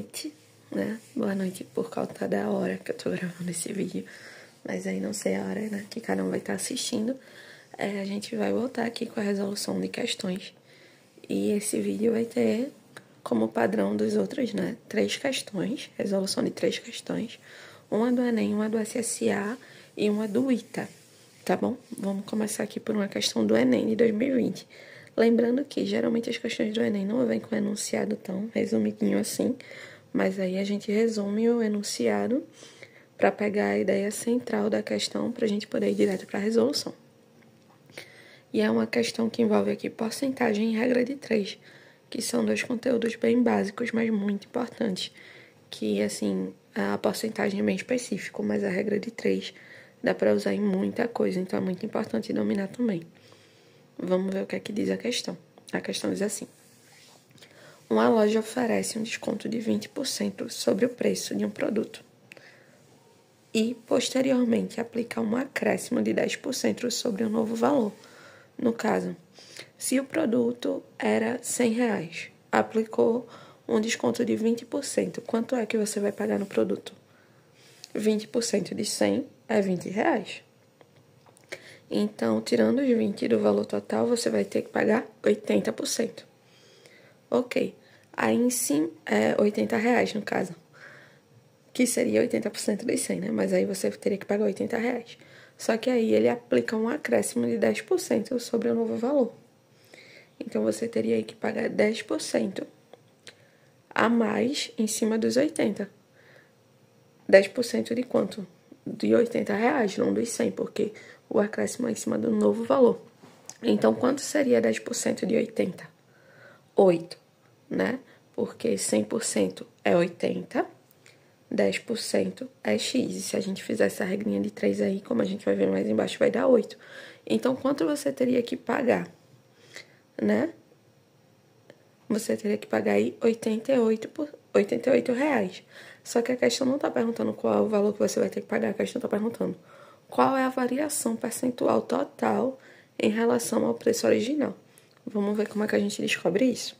noite, né? Boa noite por causa da hora que eu tô gravando esse vídeo. Mas aí não sei a hora, né? Que cada um vai estar assistindo. A gente vai voltar aqui com a resolução de questões. E esse vídeo vai ter, como padrão dos outros, né? 3 questões, resolução de 3 questões. Uma do Enem, uma do SSA e uma do ITA, tá bom? Vamos começar aqui por uma questão do Enem de 2020. Lembrando que, geralmente, as questões do Enem não vêm com enunciado tão resumidinho assim, mas aí a gente resume o enunciado para pegar a ideia central da questão para a gente poder ir direto para a resolução. E é uma questão que envolve aqui porcentagem e regra de 3, que são 2 conteúdos bem básicos, mas muito importantes, que, assim, a porcentagem é bem específica, mas a regra de 3 dá para usar em muita coisa, então é muito importante dominar também. Vamos ver o que é que diz a questão. A questão diz assim: uma loja oferece um desconto de 20% sobre o preço de um produto e, posteriormente, aplica um acréscimo de 10% sobre o novo valor. No caso, se o produto era R$100, aplicou um desconto de 20%, quanto é que você vai pagar no produto? 20% de 100 é R$20. Então, tirando os 20 do valor total, você vai ter que pagar 80%. Ok. Aí, em cima, é R$80, no caso. Que seria 80% dos 100, né? Mas aí você teria que pagar R$80. Só que aí ele aplica um acréscimo de 10% sobre o novo valor. Então, você teria aí que pagar 10% a mais em cima dos 80. 10% de quanto? De R$80, não dos 100, porque o acréscimo é em cima do novo valor. Então, quanto seria 10% de 80? 8, né? Porque 100% é 80, 10% é X. E se a gente fizer essa regrinha de 3 aí, como a gente vai ver mais embaixo, vai dar 8. Então, quanto você teria que pagar, né? Você teria que pagar aí R$88. Só que a questão não está perguntando qual é o valor que você vai ter que pagar, a questão está perguntando qual é a variação percentual total em relação ao preço original. Vamos ver como é que a gente descobre isso.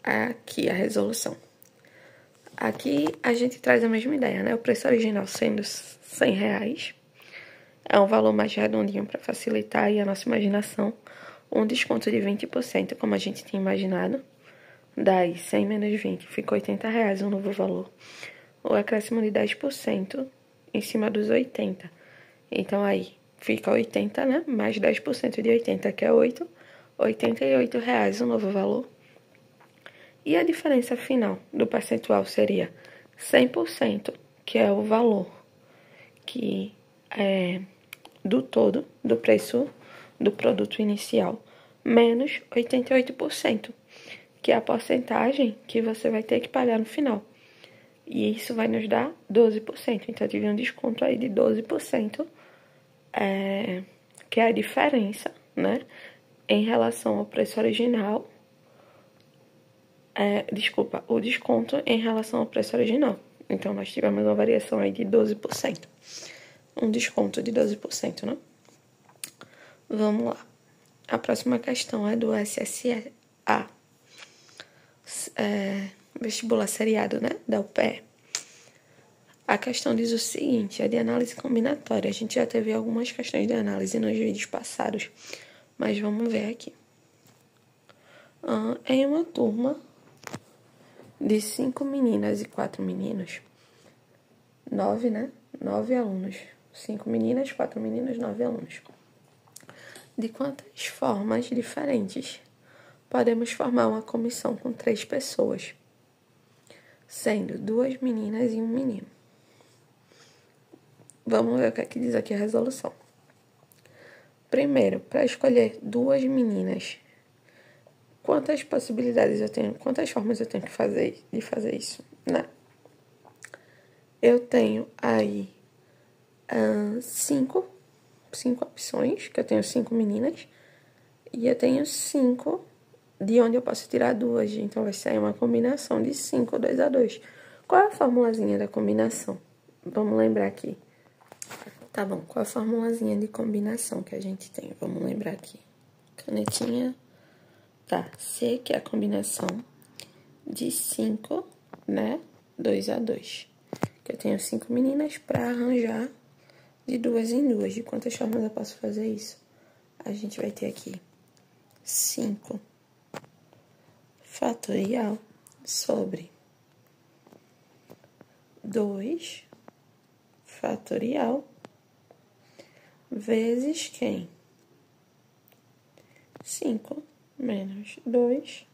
Aqui a resolução. Aqui a gente traz a mesma ideia, né? O preço original sendo R$100. É um valor mais redondinho para facilitar aí a nossa imaginação. Um desconto de 20%, como a gente tinha imaginado. Daí, 100 menos 20, ficou R$80 o novo valor. O acréscimo de 10% em cima dos 80. Então, aí, fica 80, né? Mais 10% de 80, que é 8. R$88 o novo valor. E a diferença final do percentual seria 100%, que é o valor que é do todo, do preço do produto inicial, menos 88%, que é a porcentagem que você vai ter que pagar no final. E isso vai nos dar 12%. Então, eu tive um desconto aí de 12%, que é a diferença, né, em relação ao preço original. O desconto em relação ao preço original. Então, nós tivemos uma variação aí de 12%. Um desconto de 12%, né? Vamos lá. A próxima questão é do SSA. Vestibular seriado, né? Da UPE. A questão diz o seguinte, é de análise combinatória. A gente já teve algumas questões de análise nos vídeos passados, mas vamos ver aqui. Em uma turma de 5 meninas e 4 meninos, 9, né? 9 alunos. 5 meninas, 4 meninos, 9 alunos. De quantas formas diferentes podemos formar uma comissão com 3 pessoas, sendo 2 meninas e 1 menino? Vamos ver o que é que diz aqui a resolução. Primeiro, para escolher 2 meninas, quantas possibilidades eu tenho? Quantas formas eu tenho de fazer isso, né? Eu tenho aí 5 opções, que eu tenho 5 meninas, e eu tenho 5 de onde eu posso tirar 2, então vai ser uma combinação de 5, 2 a 2. Qual é a formulazinha da combinação? Vamos lembrar aqui. Tá bom, qual é a formulazinha de combinação que a gente tem? Vamos lembrar aqui. Canetinha. Tá, C, que é a combinação, de 5, né? 2 a 2. Que eu tenho 5 meninas para arranjar de 2 em 2. De quantas formas eu posso fazer isso? A gente vai ter aqui 5 fatorial sobre 2 fatorial vezes quem? 5 menos 2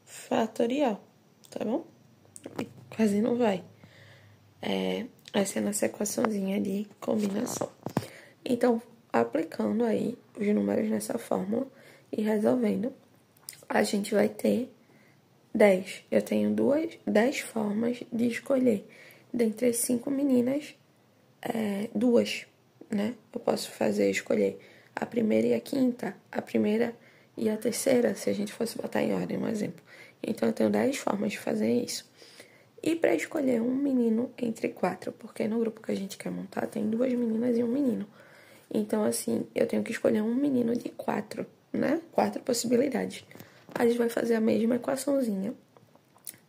fatorial, tá bom? E quase não vai. Essa é a nossa equaçãozinha de combinação. Então, aplicando aí os números nessa fórmula e resolvendo, a gente vai ter 10. Eu tenho 10 formas de escolher. Dentre as 5 meninas, 2, né? Eu posso escolher a primeira e a quinta, a primeira e a terceira, se a gente fosse botar em ordem, um exemplo. Então, eu tenho 10 formas de fazer isso. E para escolher um menino entre 4, porque no grupo que a gente quer montar tem 2 meninas e um menino. Então, assim, eu tenho que escolher um menino de 4, né? 4 possibilidades. A gente vai fazer a mesma equaçãozinha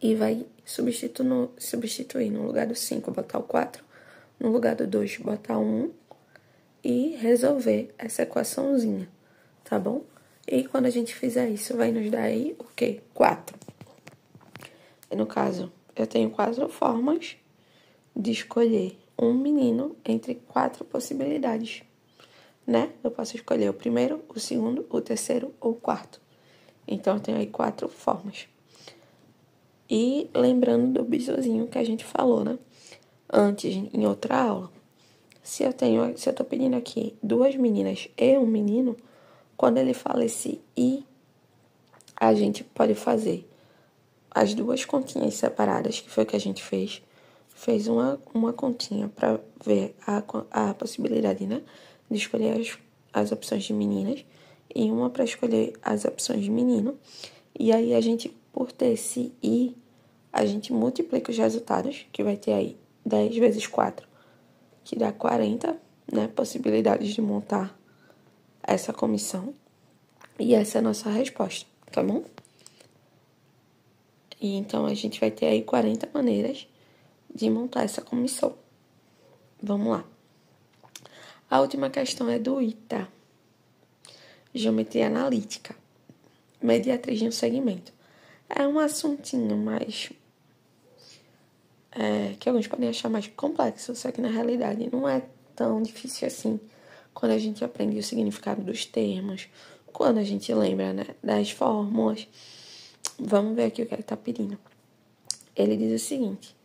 e vai substituir no lugar do 5, botar o 4, no lugar do 2, botar o 1 e resolver essa equaçãozinha, tá bom? E quando a gente fizer isso, vai nos dar aí o quê? 4. No caso, eu tenho 4 formas de escolher um menino entre 4 possibilidades, né? Eu posso escolher o primeiro, o segundo, o terceiro ou o quarto. Então, eu tenho aí 4 formas. E lembrando do bizuzinho que a gente falou, né? Antes, em outra aula. Se eu tô pedindo aqui 2 meninas e um menino, quando ele fala esse e, a gente pode fazer as 2 continhas separadas, que foi o que a gente fez. Fez uma continha para ver a possibilidade, né? De escolher as opções de meninas e uma para escolher as opções de menino. E aí, a gente, por ter esse i, a gente multiplica os resultados, que vai ter aí 10 vezes 4, que dá 40, né? Possibilidades de montar essa comissão. E essa é a nossa resposta, tá bom? E então, a gente vai ter aí 40 maneiras de montar essa comissão. Vamos lá. A última questão é do ITA. Geometria analítica. Mediatriz de um segmento. É um assuntinho mais... que alguns podem achar mais complexo, só que na realidade não é tão difícil assim quando a gente aprende o significado dos termos, quando a gente lembra, né, das fórmulas. Vamos ver aqui o que ele tá pedindo. Ele diz o seguinte: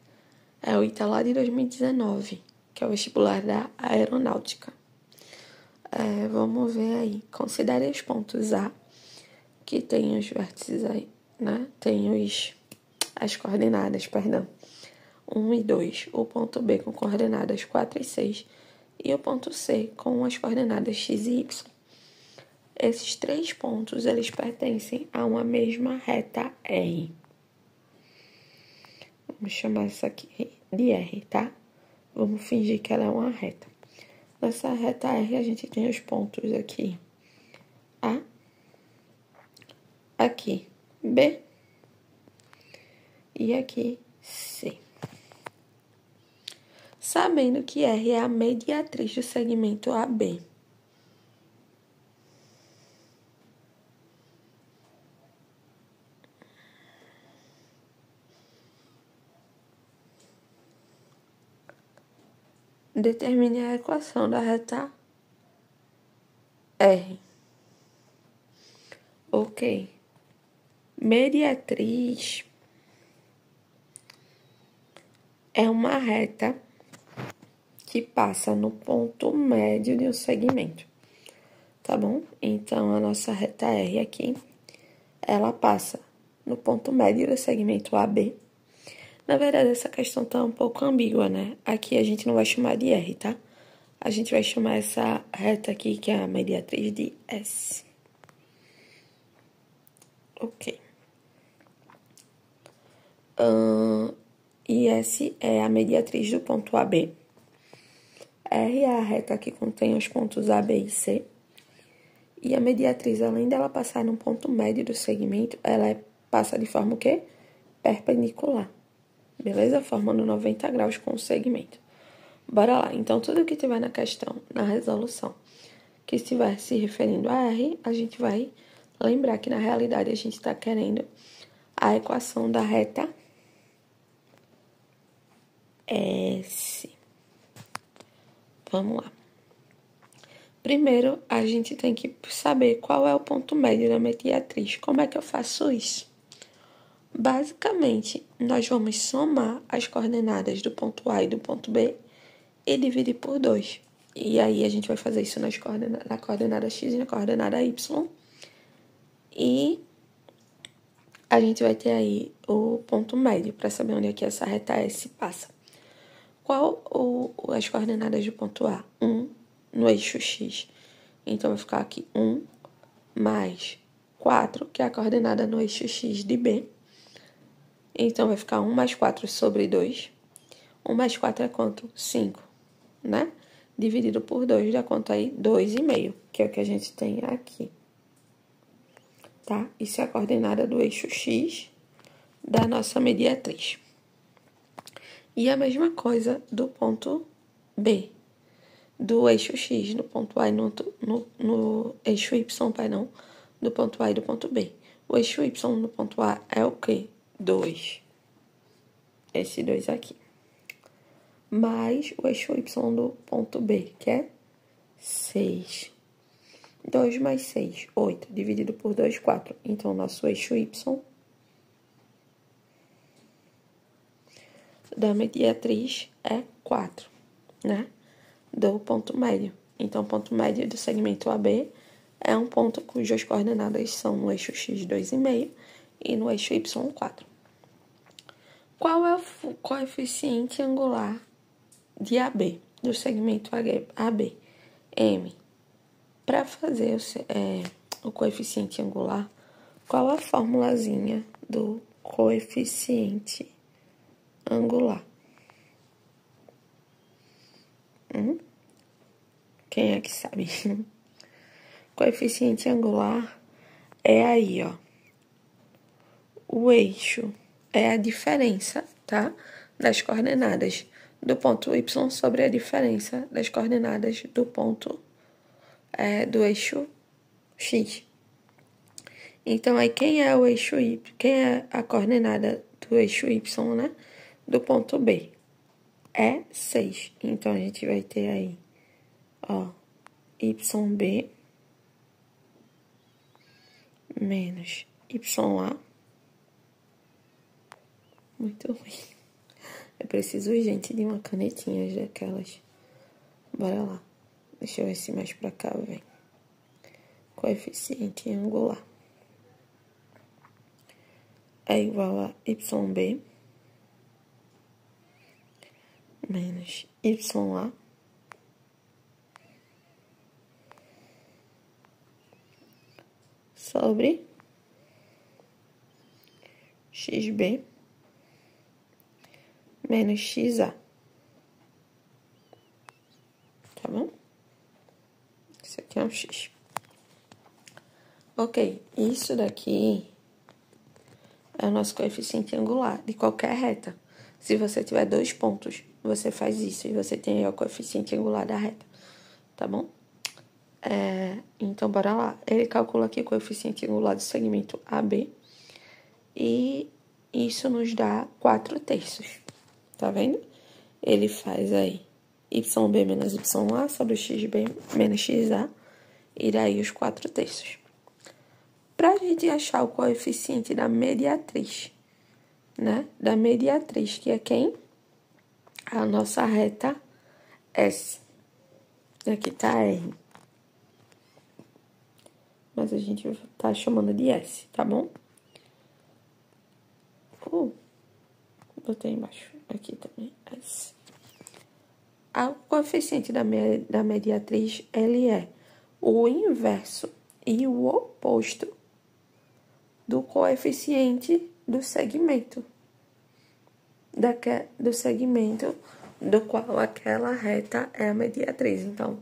é o ITA lá de 2019, que é o vestibular da aeronáutica. Vamos ver aí. Considere os pontos A, que tem os vértices aí, né? Tem as coordenadas, perdão. 1 e 2. O ponto B com coordenadas 4 e 6. E o ponto C com as coordenadas x e y. Esses 3 pontos, eles pertencem a uma mesma reta R. Vamos chamar essa aqui de R, tá? Vamos fingir que ela é uma reta. Nessa reta R, a gente tem os pontos aqui A, aqui B e aqui C. Sabendo que R é a mediatriz do segmento AB. Determine a equação da reta R. Ok. Mediatriz é uma reta que passa no ponto médio de um segmento, tá bom? Então, a nossa reta R aqui, ela passa no ponto médio do segmento AB. Na verdade, essa questão tá um pouco ambígua, né? Aqui a gente não vai chamar de R, tá? A gente vai chamar essa reta aqui, que é a mediatriz, de S. Ok. E S é a mediatriz do ponto AB. R é a reta que contém os pontos A, B e C. E a mediatriz, além dela passar no ponto médio do segmento, ela é passa de forma o quê? Perpendicular. Beleza? Formando 90 graus com o segmento. Bora lá. Então, tudo que tiver na questão, na resolução, que estiver se referindo a R, a gente vai lembrar que, na realidade, a gente está querendo a equação da reta S. Vamos lá. Primeiro, a gente tem que saber qual é o ponto médio da mediatriz. Como é que eu faço isso? Basicamente, nós vamos somar as coordenadas do ponto A e do ponto B e dividir por 2. E aí, a gente vai fazer isso na coordenada X e na coordenada Y. E a gente vai ter aí o ponto médio para saber onde é que essa reta S passa. Qual as coordenadas do ponto A? 1 no eixo X. Então, vai ficar aqui 1 mais 4, que é a coordenada no eixo X de B. Então, vai ficar 1 mais 4 sobre 2. 1 mais 4 é quanto? 5, né? Dividido por 2 dá quanto aí? 2,5, que é o que a gente tem aqui. Tá? Isso é a coordenada do eixo X da nossa mediatriz. E a mesma coisa do ponto B. Do eixo X, no ponto A e no eixo Y, perdão, do ponto A e do ponto B. O eixo Y no ponto A é o quê? 2. Esse 2 aqui. Mais o eixo Y do ponto B, que é 6. 2 mais 6, 8. Dividido por 2, 4. Então, o nosso eixo Y da mediatriz é 4, né? Do ponto médio. Então, o ponto médio do segmento AB é um ponto cujas coordenadas são no eixo X 2,5 e no eixo Y 4. Qual é o coeficiente angular de AB, do segmento AB? M. Para fazer o coeficiente angular, qual a formulazinha do coeficiente angular? Quem é que sabe? Coeficiente angular é aí, ó. O eixo é a diferença, tá? Das coordenadas do ponto Y sobre a diferença das coordenadas do ponto do eixo X. Então, aí, quem é o eixo Y? Quem é a coordenada do eixo Y, né? Do ponto B. É 6. Então, a gente vai ter aí, ó, YB menos YA. Muito ruim. Eu preciso urgente de uma canetinha daquelas. Bora lá. Deixa eu ver se mais pra cá vem. Coeficiente angular é igual a YB menos YA sobre XB menos XA. Tá bom? Isso aqui é um X. Ok, isso daqui é o nosso coeficiente angular de qualquer reta. Se você tiver 2 pontos, você faz isso e você tem aí o coeficiente angular da reta, tá bom? Então, bora lá. Ele calcula aqui o coeficiente angular do segmento AB e isso nos dá 4/3, tá vendo? Ele faz aí YB menos YA sobre XB menos XA e daí os 4/3. Para a gente achar o coeficiente da mediatriz, né? Da mediatriz, que é quem? A nossa reta S. Aqui tá R. Mas a gente tá chamando de S, tá bom? Botei embaixo. Aqui também, S. O coeficiente da mediatriz, ele é o inverso e o oposto do coeficiente do segmento. Do segmento do qual aquela reta é a mediatriz. Então,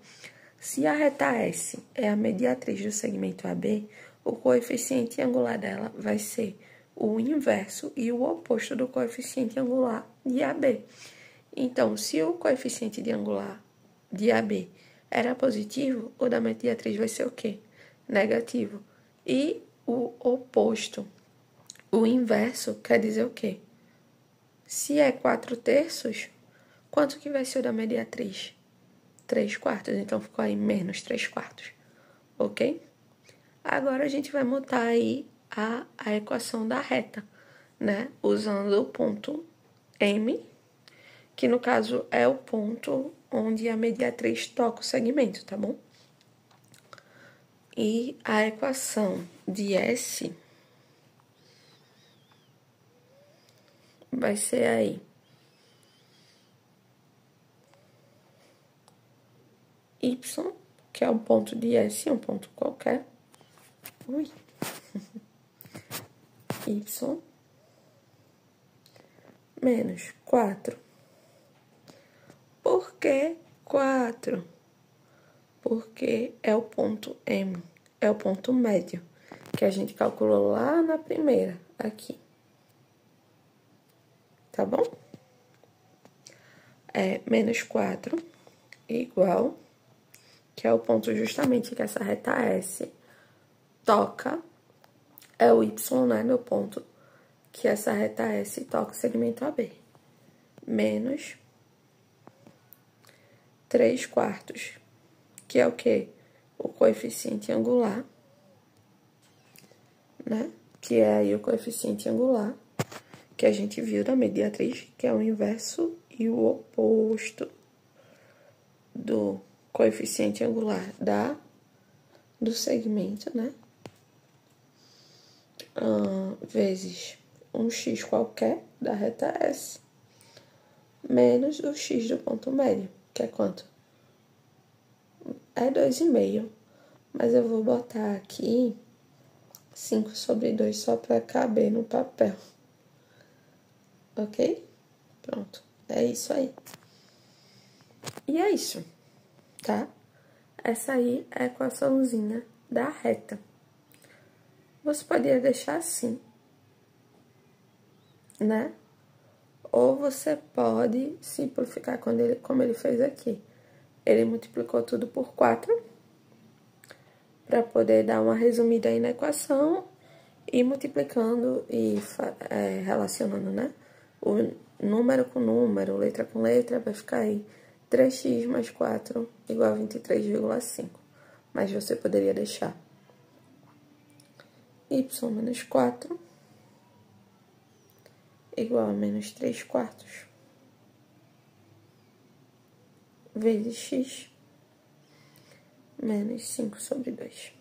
se a reta S é a mediatriz do segmento AB, o coeficiente angular dela vai ser o inverso e o oposto do coeficiente angular de AB. Então, se o coeficiente de angular de AB era positivo, o da mediatriz vai ser o quê? Negativo. E o oposto, o inverso, quer dizer o quê? Se é 4/3, quanto que vai ser o da mediatriz? 3/4. Então, ficou aí menos 3/4. Ok? Agora, a gente vai montar aí a equação da reta, né? Usando o ponto M, que no caso é o ponto onde a mediatriz toca o segmento, tá bom? E a equação de S vai ser aí Y, que é o ponto de S, um ponto qualquer. Ui. Y menos 4. Por que 4? Porque é o ponto M, é o ponto médio, que a gente calculou lá na primeira, aqui. Tá bom? É menos 4 igual, que é o ponto justamente que essa reta S toca, é o Y, né, no ponto que essa reta S toca o segmento AB. Menos 3/4, que é o quê? O coeficiente angular, né? Que é aí o coeficiente angular que a gente viu da mediatriz, que é o inverso e o oposto do coeficiente angular do segmento, né? Vezes um x qualquer da reta S, menos o x do ponto médio, que é quanto? É 2,5, mas eu vou botar aqui 5/2 só para caber no papel. Ok? Pronto, é isso aí. E é isso, tá? Essa aí é a equaçãozinha da reta. Você poderia deixar assim, né? Ou você pode simplificar como ele fez aqui. Ele multiplicou tudo por 4 para poder dar uma resumida aí na equação e multiplicando e relacionando, né? O número com número, letra com letra, vai ficar aí 3x mais 4 igual a 23,5. Mas você poderia deixar y menos 4 igual a menos 3/4 vezes x menos 5/2.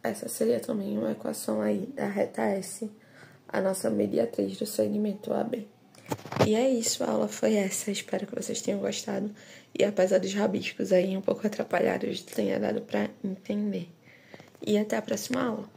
Essa seria também uma equação aí da reta S, a nossa mediatriz do segmento AB. E é isso, a aula foi essa. Espero que vocês tenham gostado. E apesar dos rabiscos aí um pouco atrapalhados, tenha dado para entender. E até a próxima aula.